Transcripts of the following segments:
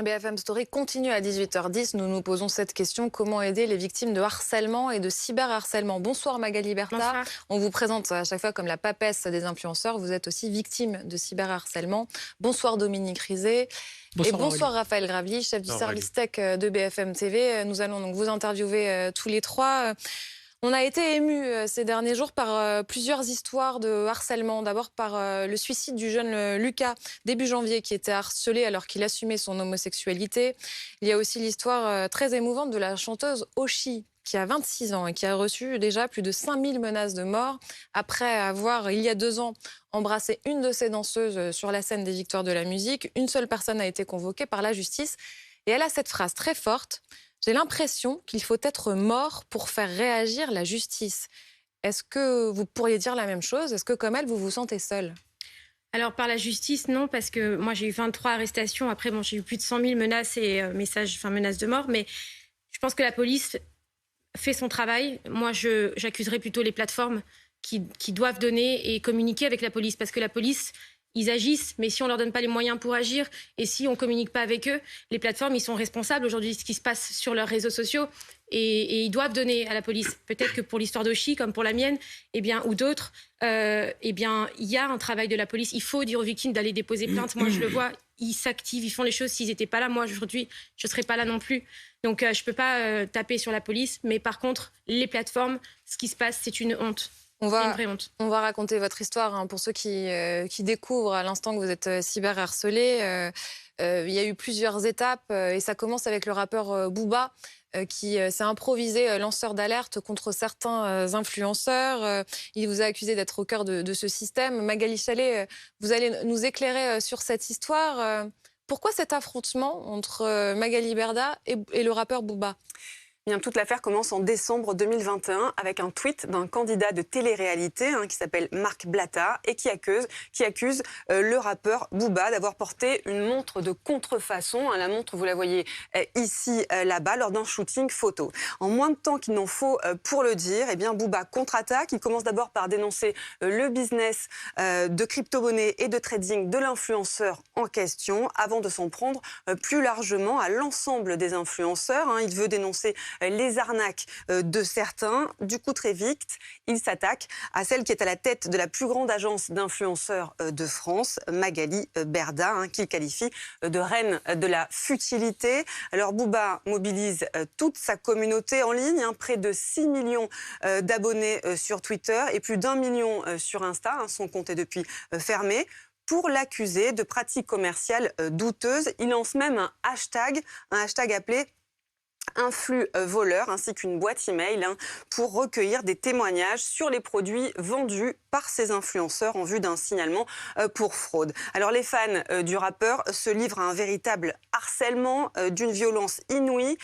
BFM Story continue à 18h10. Nous nous posons cette question: comment aider les victimes de harcèlement et de cyberharcèlement? Bonsoir Magali Bertha. Bonsoir. On vous présente à chaque fois comme la papesse des influenceurs. Vous êtes aussi victime de cyberharcèlement. Bonsoir Dominique Rizet. Et Bonsoir bonsoir Aurélie. Raphaël Gravely, chef du Bonsoir, service tech de BFM TV. Nous allons donc vous interviewer tous les trois. On a été émus ces derniers jours par plusieurs histoires de harcèlement. D'abord par le suicide du jeune Lucas, début janvier, qui était harcelé alors qu'il assumait son homosexualité. Il y a aussi l'histoire très émouvante de la chanteuse Oshi, qui a 26 ans et qui a reçu déjà plus de 5000 menaces de mort après avoir, il y a 2 ans, embrassé une de ses danseuses sur la scène des Victoires de la musique. Une seule personne a été convoquée par la justice et elle a cette phrase très forte: j'ai l'impression qu'il faut être mort pour faire réagir la justice. Est-ce que vous pourriez dire la même chose? Est-ce que, comme elle, vous vous sentez seule? Alors, par la justice, non, parce que moi, j'ai eu 23 arrestations. Après, bon, j'ai eu plus de 100 000 menaces et menaces de mort. Mais je pense que la police fait son travail. Moi, j'accuserais plutôt les plateformes qui doivent donner et communiquer avec la police. Parce que la police, ils agissent, mais si on leur donne pas les moyens pour agir et si on communique pas avec eux, les plateformes, ils sont responsables aujourd'hui de ce qui se passe sur leurs réseaux sociaux et ils doivent donner à la police. Peut-être que pour l'histoire d'Oshi, comme pour la mienne, ou d'autres, il y a un travail de la police. Il faut dire aux victimes d'aller déposer plainte. Moi, je le vois, ils s'activent, ils font les choses. S'ils n'étaient pas là, moi, aujourd'hui, je ne serais pas là non plus. Donc, je peux pas taper sur la police. Mais par contre, les plateformes, ce qui se passe, c'est une honte. On C'est une va, vraie honte. on va raconter votre histoire pour ceux qui découvrent à l'instant que vous êtes cyberharcelé. Il y a eu plusieurs étapes et ça commence avec le rappeur Booba qui s'est improvisé lanceur d'alerte contre certains influenceurs. Il vous a accusé d'être au cœur de ce système. Magali Chalet, vous allez nous éclairer sur cette histoire. Pourquoi cet affrontement entre Magali Berda et le rappeur Booba? Bien, toute l'affaire commence en décembre 2021 avec un tweet d'un candidat de télé-réalité qui s'appelle Marc Blatta et qui accuse le rappeur Booba d'avoir porté une montre de contrefaçon. La montre, vous la voyez ici, là-bas, lors d'un shooting photo. En moins de temps qu'il n'en faut pour le dire, eh bien, Booba contre-attaque. Il commence d'abord par dénoncer le business de crypto-monnaie et de trading de l'influenceur en question, avant de s'en prendre plus largement à l'ensemble des influenceurs. Il veut dénoncer les arnaques de certains. Du coup, très vite, il s'attaque à celle qui est à la tête de la plus grande agence d'influenceurs de France, Magali Berda, qu'il qualifie de reine de la futilité. Alors, Booba mobilise toute sa communauté en ligne, près de 6 millions d'abonnés sur Twitter et plus d'1 million sur Insta. Son compte est depuis fermé. Pour l'accuser de pratiques commerciales douteuses, il lance même un hashtag appelé un flux voleur ainsi qu'une boîte email pour recueillir des témoignages sur les produits vendus par ces influenceurs en vue d'un signalement pour fraude. Alors les fans du rappeur se livrent à un véritable harcèlement d'une violence inouïe,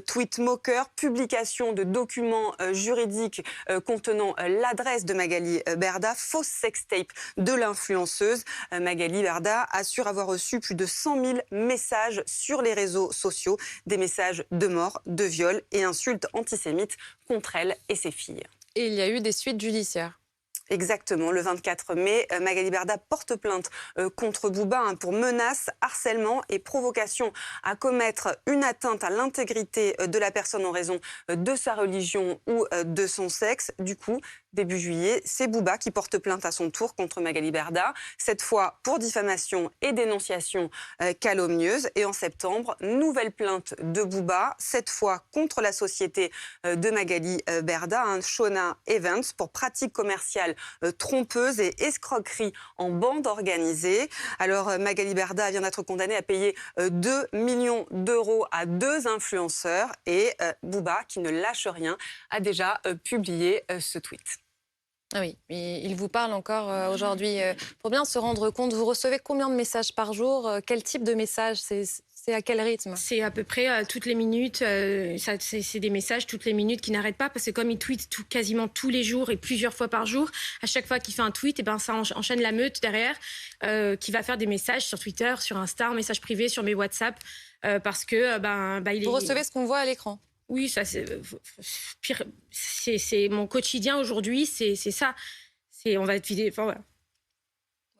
tweets moqueurs, publication de documents juridiques contenant l'adresse de Magali Berda, fausse sextape de l'influenceuse. Magali Berda assure avoir reçu plus de 100 000 messages sur les réseaux sociaux, des messages de mort, de viol et insultes antisémites contre elle et ses filles. Et il y a eu des suites judiciaires. Exactement, le 24 mai, Magali Berda porte plainte contre Booba pour menaces, harcèlement et provocation à commettre une atteinte à l'intégrité de la personne en raison de sa religion ou de son sexe. Du coup, début juillet, c'est Booba qui porte plainte à son tour contre Magali Berda, cette fois pour diffamation et dénonciation calomnieuse. Et en septembre, nouvelle plainte de Booba, cette fois contre la société de Magali Berda, Shona Evans, pour pratiques commerciales trompeuses et escroqueries en bande organisée. Alors Magali Berda vient d'être condamnée à payer 2 millions d'euros à 2 influenceurs et Booba, qui ne lâche rien, a déjà publié ce tweet. Ah oui, il vous parle encore aujourd'hui. Pour bien se rendre compte, vous recevez combien de messages par jour? Quel type de messages? C'est à quel rythme? C'est à peu près toutes les minutes. C'est des messages toutes les minutes qui n'arrêtent pas parce que comme il tweet quasiment tous les jours et plusieurs fois par jour, à chaque fois qu'il fait un tweet, ça enchaîne la meute derrière qui va faire des messages sur Twitter, sur Insta, un message privé sur mes WhatsApp parce que il est... Vous recevez ce qu'on voit à l'écran? Oui, ça c'est pire. C'est mon quotidien aujourd'hui. C'est ça. On va être vidé. Enfin, voilà.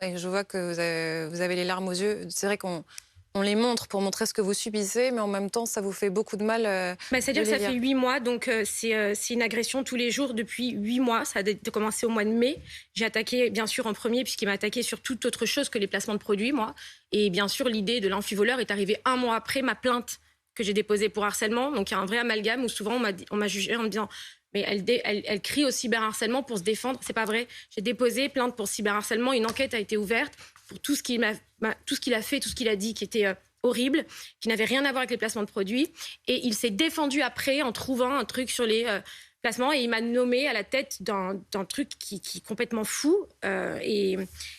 Oui, je vois que vous avez les larmes aux yeux. C'est vrai qu'on on les montre pour montrer ce que vous subissez, mais en même temps, ça vous fait beaucoup de mal. C'est-à-dire que ça fait 8 mois, donc c'est une agression tous les jours depuis 8 mois. Ça a commencé au mois de mai. J'ai attaqué, bien sûr, en premier, puisqu'il m'a attaqué sur toute autre chose que les placements de produits, moi. Et bien sûr, l'idée de l'amphivoleur est arrivée 1 mois après ma plainte que j'ai déposée pour harcèlement. Donc il y a un vrai amalgame où souvent on m'a jugé en me disant... Mais elle crie au cyberharcèlement pour se défendre. C'est pas vrai. J'ai déposé plainte pour cyberharcèlement. Une enquête a été ouverte pour tout ce qu'il a fait, tout ce qu'il a dit qui était horrible, qui n'avait rien à voir avec les placements de produits. Et il s'est défendu après en trouvant un truc sur les placements. Et il m'a nommé à la tête d'un truc qui est complètement fou. Et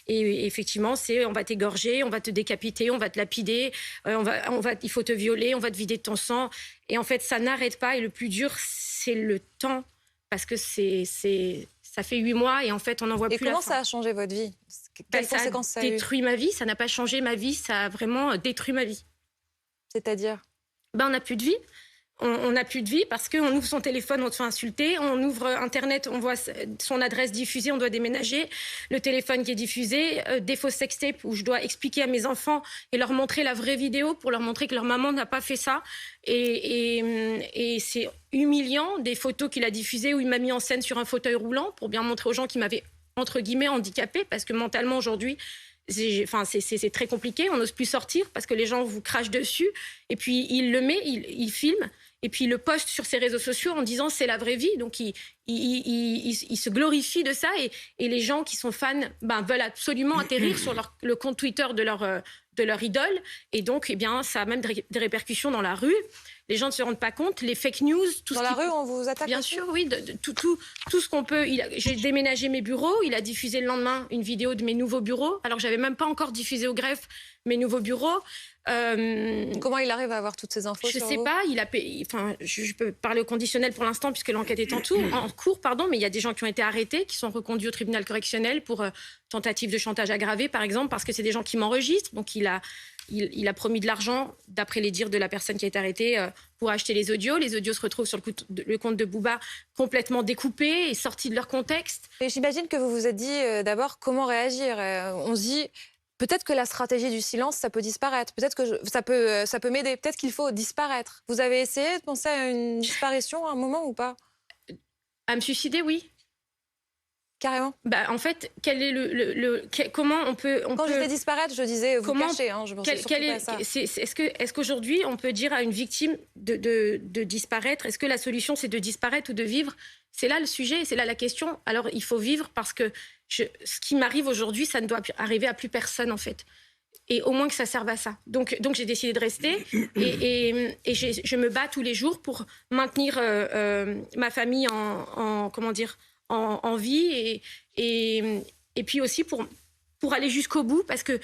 effectivement, c'est on va t'égorger, on va te décapiter, on va te lapider, il faut te violer, on va te vider de ton sang. Et en fait, ça n'arrête pas. Et le plus dur, c'est le temps. Parce que ça fait 8 mois et en fait, on n'en voit plus la fin. Et comment ça a changé votre vie? Quelles conséquences ça a eu? Ça a détruit ma vie. Ça n'a pas changé ma vie. Ça a vraiment détruit ma vie. C'est-à-dire? On n'a plus de vie. On n'a plus de vie parce qu'on ouvre son téléphone, on se fait insulter. On ouvre Internet, on voit son adresse diffusée, on doit déménager. Le téléphone qui est diffusé, des fausses sextapes où je dois expliquer à mes enfants et leur montrer la vraie vidéo pour leur montrer que leur maman n'a pas fait ça. Et c'est humiliant, des photos qu'il a diffusées où il m'a mis en scène sur un fauteuil roulant pour bien montrer aux gens qui m'avaient, entre guillemets, handicapée parce que mentalement, aujourd'hui... c'est très compliqué, on n'ose plus sortir parce que les gens vous crachent dessus et puis il le met, il filme et puis il le poste sur ses réseaux sociaux en disant c'est la vraie vie, donc il se glorifie de ça et les gens qui sont fans veulent absolument atterrir sur le compte Twitter de leur idole et donc ça a même des répercussions dans la rue. Les gens ne se rendent pas compte, les fake news... Dans la rue, on vous attaque? Bien sûr, oui, tout ce qu'on peut. J'ai déménagé mes bureaux, il a diffusé le lendemain une vidéo de mes nouveaux bureaux, alors que je n'avais même pas encore diffusé au greffe mes nouveaux bureaux. Comment il arrive à avoir toutes ces infos? Je ne sais pas, je peux parler au conditionnel pour l'instant puisque l'enquête est en cours, mais il y a des gens qui ont été arrêtés, qui sont reconduits au tribunal correctionnel pour tentative de chantage aggravé, par exemple, parce que c'est des gens qui m'enregistrent, donc il a promis de l'argent, d'après les dires de la personne qui a été arrêtée, pour acheter les audios. Les audios se retrouvent sur le compte de Booba complètement découpés et sortis de leur contexte. Et j'imagine que vous vous êtes dit d'abord comment réagir. On se dit peut-être que la stratégie du silence, ça peut disparaître. Peut-être que ça peut m'aider. Peut-être qu'il faut disparaître. Vous avez essayé de penser à une disparition à un moment ou pas? À me suicider, oui. Carrément. En fait, quel est comment on peut... Quand je disais disparaître, je disais vous cacher. Je pensais surtout pas à ça. Est-ce qu'aujourd'hui, on peut dire à une victime de disparaître? Est-ce que la solution, c'est de disparaître ou de vivre? C'est là le sujet, c'est là la question. Alors, il faut vivre parce que ce qui m'arrive aujourd'hui, ça ne doit arriver à plus personne, en fait. Et au moins que ça serve à ça. Donc j'ai décidé de rester et je me bats tous les jours pour maintenir ma famille en vie et puis aussi pour aller jusqu'au bout parce que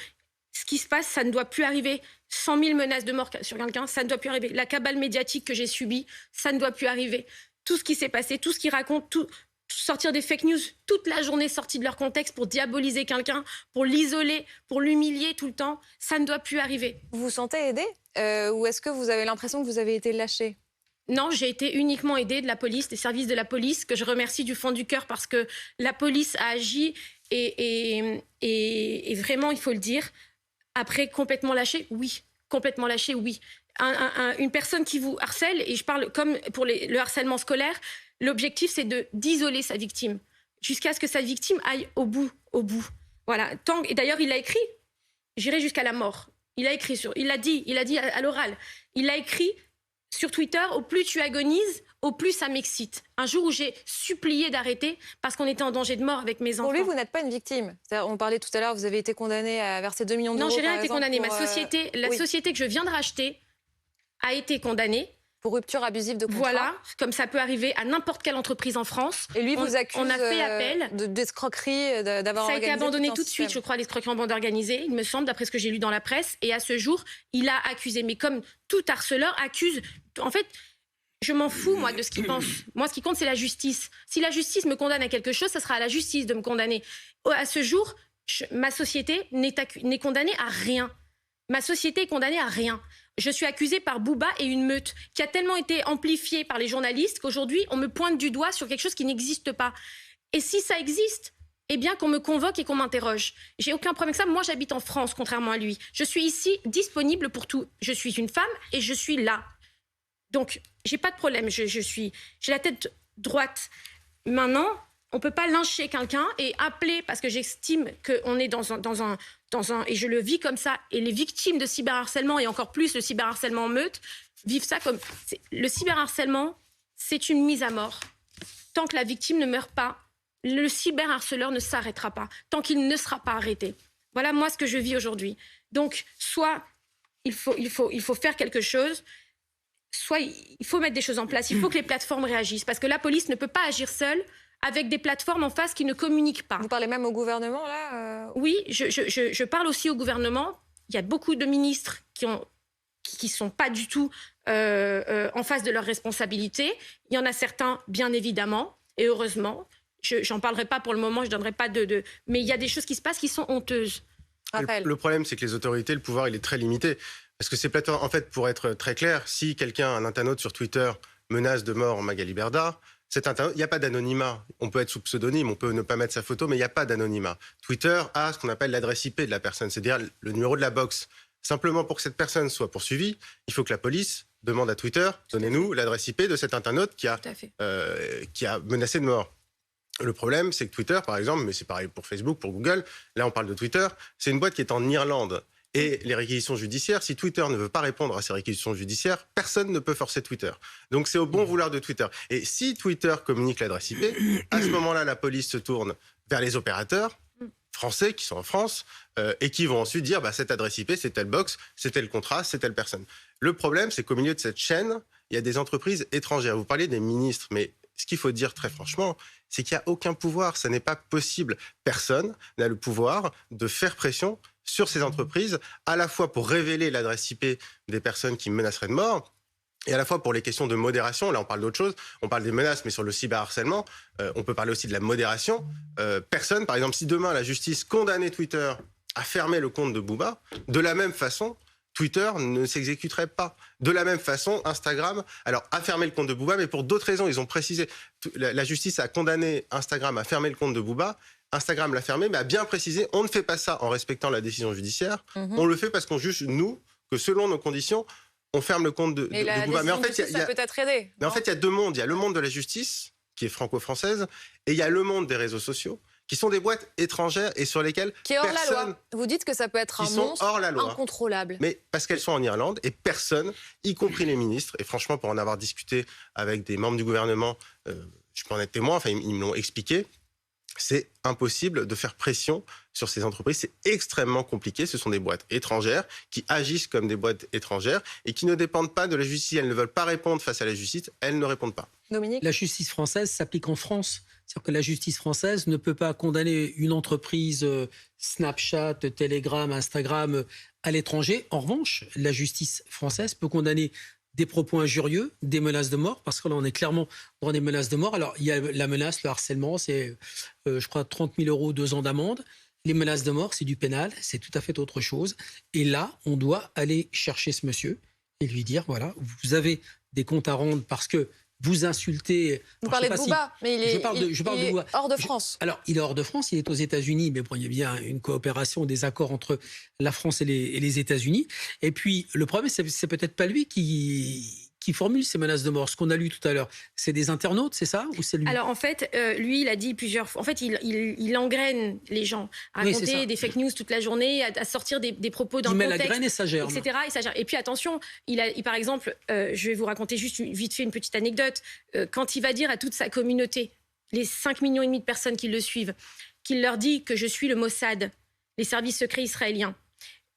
ce qui se passe, ça ne doit plus arriver. 100 000 menaces de mort sur quelqu'un, ça ne doit plus arriver. La cabale médiatique que j'ai subie, ça ne doit plus arriver. Tout ce qui s'est passé, tout ce qu'ils racontent, sortir des fake news toute la journée sortis de leur contexte pour diaboliser quelqu'un, pour l'isoler, pour l'humilier tout le temps, ça ne doit plus arriver. Vous vous sentez aidé ou est-ce que vous avez l'impression que vous avez été lâché? Non, j'ai été uniquement aidée de la police, des services de la police, que je remercie du fond du cœur parce que la police a agi et vraiment, il faut le dire, après complètement lâché, oui. Complètement lâché, oui. Une personne qui vous harcèle, et je parle comme pour le harcèlement scolaire, l'objectif, c'est d'isoler sa victime jusqu'à ce que sa victime aille au bout. Voilà. Et d'ailleurs, il l'a écrit. J'irai jusqu'à la mort. Il l'a dit à l'oral. Il a écrit sur Twitter, au plus tu agonises, au plus ça m'excite. Un jour où j'ai supplié d'arrêter parce qu'on était en danger de mort avec mes enfants. Pour lui, vous n'êtes pas une victime. On parlait tout à l'heure, vous avez été condamné à verser 2 millions d'euros. Non, j'ai rien été condamnée. Pour, la société que je viens de racheter a été condamnée. Pour rupture abusive de contrat. Voilà, comme ça peut arriver à n'importe quelle entreprise en France. Et lui vous accuse on a fait appel d'escroquerie, d'avoir organisé. Ça a été abandonné tout de suite, je crois, l'escroquerie en bande organisée, il me semble, d'après ce que j'ai lu dans la presse. Et à ce jour, il a accusé. Mais comme tout harceleur accuse... En fait, je m'en fous, moi, de ce qu'il pense. Moi, ce qui compte, c'est la justice. Si la justice me condamne à quelque chose, ça sera à la justice de me condamner. À ce jour, ma société n'est condamnée à rien. Ma société est condamnée à rien. Je suis accusée par Booba et une meute qui a tellement été amplifiée par les journalistes qu'aujourd'hui, on me pointe du doigt sur quelque chose qui n'existe pas. Et si ça existe, eh bien qu'on me convoque et qu'on m'interroge. J'ai aucun problème avec ça. Moi, j'habite en France, contrairement à lui. Je suis ici disponible pour tout. Je suis une femme et je suis là. Donc, j'ai pas de problème. J'ai la tête droite. Maintenant, on peut pas lyncher quelqu'un et appeler, parce que j'estime qu'on est dans un et je le vis comme ça, et les victimes de cyberharcèlement, et encore plus le cyberharcèlement en meute, vivent ça comme... Le cyberharcèlement, c'est une mise à mort. Tant que la victime ne meurt pas, le cyberharceleur ne s'arrêtera pas, tant qu'il ne sera pas arrêté. Voilà moi ce que je vis aujourd'hui. Donc, soit il faut faire quelque chose, soit il faut mettre des choses en place. Il faut que les plateformes réagissent, parce que la police ne peut pas agir seule avec des plateformes en face qui ne communiquent pas. Vous parlez même au gouvernement, là Oui, je parle aussi au gouvernement. Il y a beaucoup de ministres qui sont pas du tout en face de leurs responsabilités. Il y en a certains, bien évidemment, et heureusement. J'en parlerai pas pour le moment, je donnerai pas de... Mais il y a des choses qui se passent qui sont honteuses. Le problème, c'est que les autorités, le pouvoir, il est très limité. Parce que ces plateformes, en fait, pour être très clair, si quelqu'un, un internaute sur Twitter, menace de mort Magali Berda, il n'y a pas d'anonymat. On peut être sous pseudonyme, on peut ne pas mettre sa photo, mais il n'y a pas d'anonymat. Twitter a ce qu'on appelle l'adresse IP de la personne, c'est-à-dire le numéro de la box. Simplement, pour que cette personne soit poursuivie, il faut que la police demande à Twitter, donnez-nous l'adresse IP de cet internaute qui a menacé de mort. Le problème, c'est que Twitter, par exemple, mais c'est pareil pour Facebook, pour Google, là on parle de Twitter, c'est une boîte qui est en Irlande. Et les réquisitions judiciaires, si Twitter ne veut pas répondre à ces réquisitions judiciaires, personne ne peut forcer Twitter. Donc c'est au bon vouloir de Twitter. Et si Twitter communique l'adresse IP, à ce moment-là, la police se tourne vers les opérateurs français qui sont en France et qui vont ensuite dire cette adresse IP, c'est telle box, c'est tel contrat, c'est telle personne. Le problème, c'est qu'au milieu de cette chaîne, il y a des entreprises étrangères. Vous parlez des ministres, mais ce qu'il faut dire très franchement, c'est qu'il n'y a aucun pouvoir. Ça n'est pas possible. Personne n'a le pouvoir de faire pression sur ces entreprises, à la fois pour révéler l'adresse IP des personnes qui menaceraient de mort, et à la fois pour les questions de modération. Là, on parle d'autre chose. On parle des menaces, mais sur le cyberharcèlement, on peut parler aussi de la modération. Personne, par exemple, si demain la justice condamnait Twitter à fermer le compte de Booba, de la même façon, Twitter ne s'exécuterait pas. De la même façon, Instagram, alors a fermé le compte de Booba, mais pour d'autres raisons. Ils ont précisé, la justice a condamné Instagram à fermer le compte de Booba. Instagram l'a fermé, mais a bien précisé, on ne fait pas ça en respectant la décision judiciaire. On le fait parce qu'on juge, nous, que selon nos conditions, on ferme le compte de Booba. Mais en fait, ça peut être aidé. Mais en fait, il y a deux mondes. Il y a le monde de la justice, qui est franco-française, et il y a le monde des réseaux sociaux, qui sont des boîtes étrangères et sur lesquelles qui est hors la loi. Vous dites que ça peut être un monstre incontrôlable. Mais parce qu'elles sont en Irlande et personne, y compris les ministres, et franchement, pour en avoir discuté avec des membres du gouvernement, je peux en être témoin, enfin, ils me l'ont expliqué, c'est impossible de faire pression sur ces entreprises. C'est extrêmement compliqué. Ce sont des boîtes étrangères qui agissent comme des boîtes étrangères et qui ne dépendent pas de la justice. Si elles ne veulent pas répondre face à la justice, elles ne répondent pas. Dominique ? La justice française s'applique en France. C'est-à-dire que la justice française ne peut pas condamner une entreprise Snapchat, Telegram, Instagram à l'étranger. En revanche, la justice française peut condamner des propos injurieux, des menaces de mort, parce que là, on est clairement dans des menaces de mort. Alors, il y a la menace, le harcèlement, c'est, je crois, 30 000 €, 2 ans d'amende. Les menaces de mort, c'est du pénal, c'est tout à fait autre chose. Et là, on doit aller chercher ce monsieur et lui dire, voilà, vous avez des comptes à rendre parce que vous insultez... Vous parlez de Booba, mais il est hors de France. Alors, il est hors de France, il est aux États-Unis, mais bon, il y a bien une coopération, des accords entre la France et les États-Unis. Et puis, le problème, c'est peut-être pas lui qui formule ces menaces de mort. Ce qu'on a lu tout à l'heure, c'est des internautes, c'est ça, ou c'est lui ? Alors, en fait, lui, il a dit plusieurs fois... En fait, il engraine les gens à raconter des fake news toute la journée, à sortir des propos dans le contexte. Il met la graine et ça gère. Etc. Et puis, attention, par exemple, je vais vous raconter juste vite fait une petite anecdote. Quand il va dire à toute sa communauté, les 5,5 millions de personnes qui le suivent, qu'il leur dit que je suis le Mossad, les services secrets israéliens,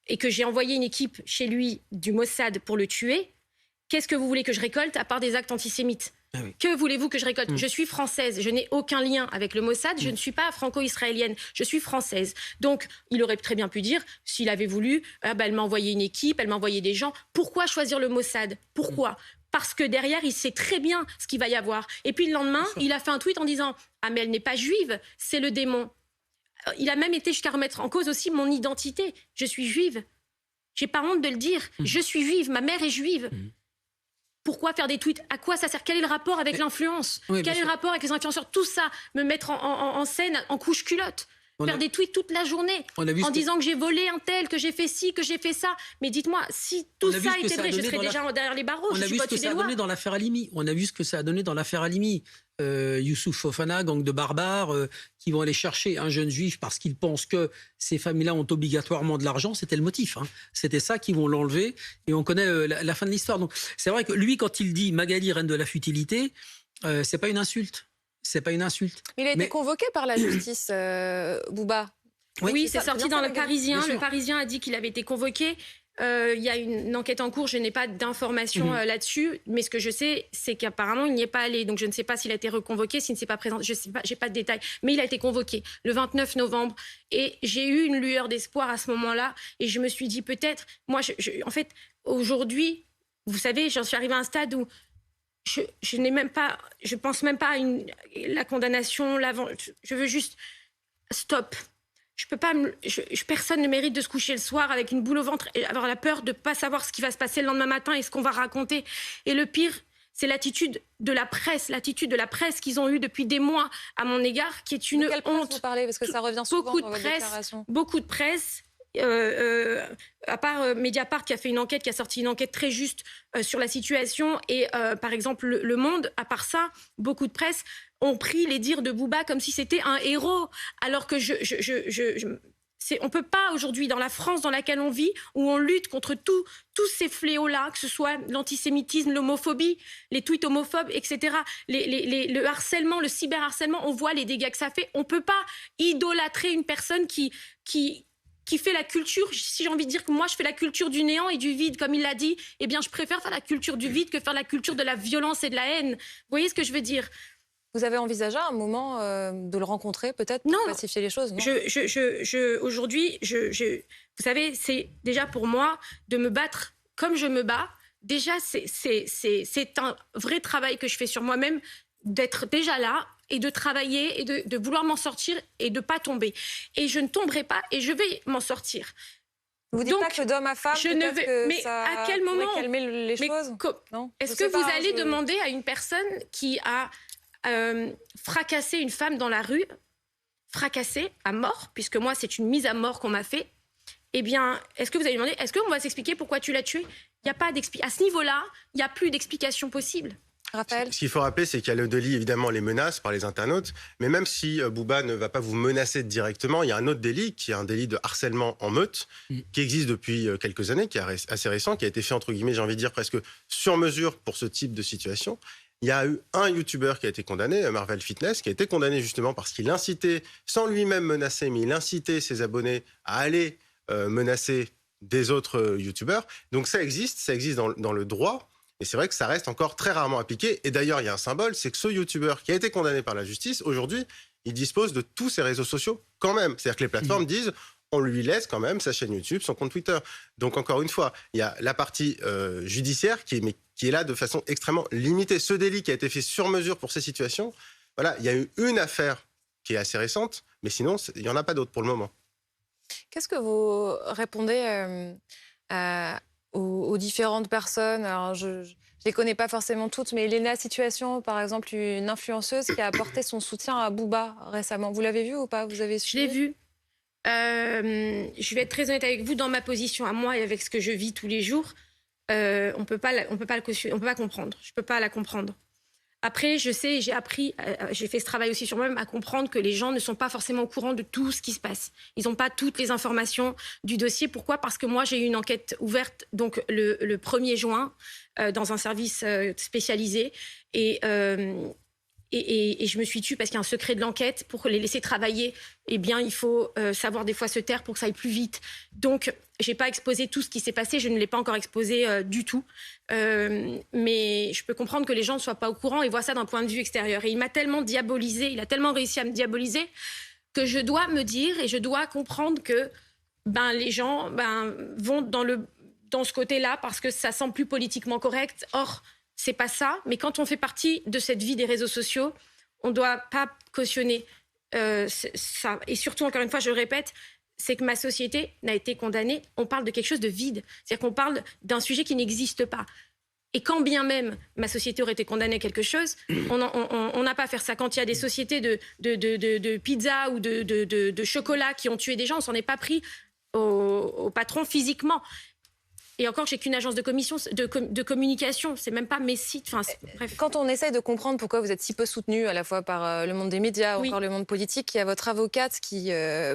et que j'ai envoyé une équipe chez lui du Mossad pour le tuer, qu'est-ce que vous voulez que je récolte à part des actes antisémites ? Que voulez-vous que je récolte ? Je suis française, je n'ai aucun lien avec le Mossad, je ne suis pas franco-israélienne, je suis française. Donc, il aurait très bien pu dire, s'il avait voulu, elle m'a envoyé une équipe, elle m'a envoyé des gens. Pourquoi choisir le Mossad ? Pourquoi ? Parce que derrière, il sait très bien ce qu'il va y avoir. Et puis le lendemain, il a fait un tweet en disant « Ah, mais elle n'est pas juive, c'est le démon ». Il a même été jusqu'à remettre en cause aussi mon identité. Je suis juive. J'ai pas honte de le dire. Je suis juive, ma mère est juive. Pourquoi faire des tweets? À quoi ça sert? Quel est le rapport avec l'influence? Oui, Quel est le rapport avec les influenceurs? Tout ça, me mettre en scène en couche culotte. Faire des tweets toute la journée en disant que j'ai volé un tel, que j'ai fait ci, que j'ai fait ça. Mais dites-moi, si tout ça était vrai, je serais déjà derrière les barreaux. On a vu ce que ça a donné dans l'affaire Halimi. On a vu ce que ça a donné dans l'affaire Halimi. Youssouf Fofana, gang de barbares qui vont aller chercher un jeune juif parce qu'ils pensent que ces familles-là ont obligatoirement de l'argent. C'était le motif. C'était ça qu'ils vont l'enlever. Et on connaît la fin de l'histoire. Donc c'est vrai que lui, quand il dit Magali, reine de la futilité, c'est pas une insulte. C'est pas une insulte. Il a été convoqué par la justice, Bouba. Oui, c'est sorti dans Le Parisien. Le Parisien a dit qu'il avait été convoqué. Il y a une enquête en cours, je n'ai pas d'informations là-dessus, mais ce que je sais, c'est qu'apparemment, il n'y est pas allé. Donc, je ne sais pas s'il a été reconvoqué, s'il ne s'est pas présenté, je ne sais pas, j'ai pas de détails. Mais il a été convoqué le 29 novembre. Et j'ai eu une lueur d'espoir à ce moment-là. Et je me suis dit, peut-être, moi, en fait, aujourd'hui, vous savez, j'en suis arrivée à un stade où je n'ai même pas, je pense même pas à la condamnation, je veux juste stop. Je peux pas, personne ne mérite de se coucher le soir avec une boule au ventre et avoir la peur de pas savoir ce qui va se passer le lendemain matin et ce qu'on va raconter. Et le pire, c'est l'attitude de la presse qu'ils ont eue depuis des mois à mon égard, qui est une honte. Vous parlez parce que ça revient souvent dans votre déclaration. Beaucoup de presse. À part Mediapart qui a fait une enquête, qui a sorti une enquête très juste sur la situation, et par exemple Le Monde, à part ça, beaucoup de presse ont pris les dires de Bouba comme si c'était un héros, alors que on peut pas aujourd'hui, dans la France dans laquelle on vit, où on lutte contre tous ces fléaux-là, que ce soit l'antisémitisme, l'homophobie, les tweets homophobes, etc., le harcèlement, le cyberharcèlement, on voit les dégâts que ça fait. On peut pas idolâtrer une personne qui fait la culture, si j'ai envie de dire que moi je fais la culture du néant et du vide, comme il l'a dit, eh bien je préfère faire la culture du vide que faire la culture de la violence et de la haine. Vous voyez ce que je veux dire? Vous avez envisagé un moment de le rencontrer, peut-être, pour pacifier les choses? Non. Aujourd'hui, vous savez, c'est déjà pour moi de me battre comme je me bats. Déjà, c'est un vrai travail que je fais sur moi-même, d'être déjà là et de travailler et de vouloir m'en sortir et de ne pas tomber. Et je ne tomberai pas et je vais m'en sortir. Vous dites pas que d'homme à femme, mais à quel moment calmer les choses? Non, est-ce que vous allez demander à une personne qui a fracassé une femme dans la rue, fracassé à mort, puisque moi c'est une mise à mort qu'on m'a fait, eh bien, est-ce que vous allez demander, est-ce qu'on va s'expliquer pourquoi tu l'as tué? Il n'y a pas d'explication. À ce niveau-là, il n'y a plus d'explication possible. Raphaël? Ce qu'il faut rappeler, c'est qu'il y a le délit, évidemment, les menaces par les internautes. Mais même si Bouba ne va pas vous menacer directement, il y a un autre délit, qui est un délit de harcèlement en meute, qui existe depuis quelques années, qui est assez récent, qui a été fait, entre guillemets, j'ai envie de dire, presque sur mesure pour ce type de situation. Il y a eu un youtubeur qui a été condamné, Marvel Fitness, qui a été condamné justement parce qu'il incitait, sans lui-même menacer, mais il incitait ses abonnés à aller menacer des autres youtubeurs. Donc ça existe dans le droit. Et c'est vrai que ça reste encore très rarement appliqué. Et d'ailleurs, il y a un symbole, c'est que ce youtubeur qui a été condamné par la justice, aujourd'hui, il dispose de tous ses réseaux sociaux quand même. C'est-à-dire que les plateformes disent, on lui laisse quand même sa chaîne YouTube, son compte Twitter. Donc encore une fois, il y a la partie judiciaire qui est là de façon extrêmement limitée. Ce délit qui a été fait sur mesure pour ces situations, voilà, il y a eu une affaire qui est assez récente, mais sinon, il n'y en a pas d'autres pour le moment. Qu'est-ce que vous répondez aux différentes personnes? Alors, je ne les connais pas forcément toutes, mais Léna Situation, par exemple, une influenceuse qui a apporté son soutien à Bouba récemment. Vous l'avez vu ou pas? Vous avez suivi? Je l'ai vu. Je vais être très honnête avec vous, dans ma position à moi et avec ce que je vis tous les jours, on peut pas comprendre. Je peux pas la comprendre. Après, je sais, j'ai appris, j'ai fait ce travail aussi sur moi-même, à comprendre que les gens ne sont pas forcément au courant de tout ce qui se passe. Ils n'ont pas toutes les informations du dossier. Pourquoi? Parce que moi, j'ai eu une enquête ouverte donc le 1er juin dans un service spécialisé. Et je me suis tue parce qu'il y a un secret de l'enquête. Pour les laisser travailler, eh bien, il faut savoir des fois se taire pour que ça aille plus vite. Donc, j'ai pas exposé tout ce qui s'est passé. Je ne l'ai pas encore exposé du tout. Mais je peux comprendre que les gens ne soient pas au courant et voient ça d'un point de vue extérieur. Et il m'a tellement diabolisé, il a tellement réussi à me diaboliser que je dois me dire et je dois comprendre que les gens vont dans ce côté-là parce que ça semble plus politiquement correct. Or, c'est pas ça, mais quand on fait partie de cette vie des réseaux sociaux, on ne doit pas cautionner ça. Et surtout, encore une fois, je le répète, c'est que ma société n'a été condamnée. On parle de quelque chose de vide. C'est-à-dire qu'on parle d'un sujet qui n'existe pas. Et quand bien même ma société aurait été condamnée à quelque chose, on n'a pas à faire ça. Quand il y a des sociétés de pizza ou de chocolat qui ont tué des gens, on s'en est pas pris au patron physiquement. Et encore, j'ai qu'une agence de communication. C'est même pas mes sites. Enfin, bref. Quand on essaye de comprendre pourquoi vous êtes si peu soutenu, à la fois par le monde des médias ou Oui. par le monde politique, il y a votre avocate qui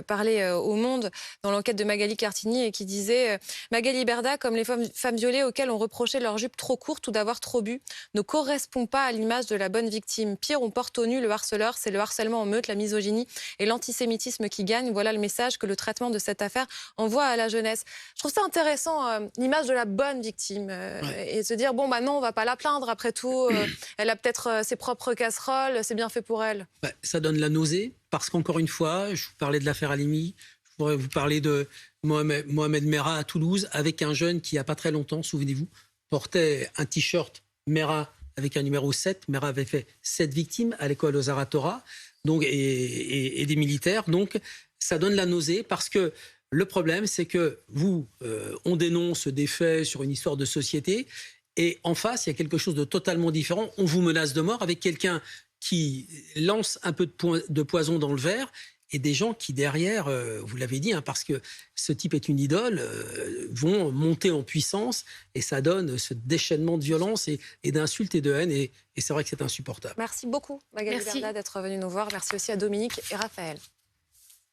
parlait au Monde dans l'enquête de Magali Cartini et qui disait Magali Berda, comme les femmes violées auxquelles on reprochait leur jupe trop courte ou d'avoir trop bu, ne correspond pas à l'image de la bonne victime. Pire, on porte au nu le harceleur, c'est le harcèlement en meute, la misogynie et l'antisémitisme qui gagnent. Voilà le message que le traitement de cette affaire envoie à la jeunesse. Je trouve ça intéressant, l'image de la bonne victime et se dire bon bah non, on va pas la plaindre après tout, elle a peut-être ses propres casseroles, c'est bien fait pour elle. Ça donne la nausée parce qu'encore une fois, je vous parlais de l'affaire Halimi, je pourrais vous parler de Mohamed Merah à Toulouse avec un jeune qui il y a pas très longtemps, souvenez-vous, portait un t-shirt Merah avec un numéro 7. Merah avait fait 7 victimes à l'école aux Aratora, donc et des militaires, donc ça donne la nausée parce que le problème, c'est que on dénonce des faits sur une histoire de société et en face, il y a quelque chose de totalement différent. On vous menace de mort avec quelqu'un qui lance un peu de poison dans le verre et des gens qui, derrière, vous l'avez dit, parce que ce type est une idole, vont monter en puissance et ça donne ce déchaînement de violence et d'insultes et de haine et c'est vrai que c'est insupportable. Merci beaucoup, Magali Berda, d'être venue nous voir. Merci aussi à Dominique et Raphaël.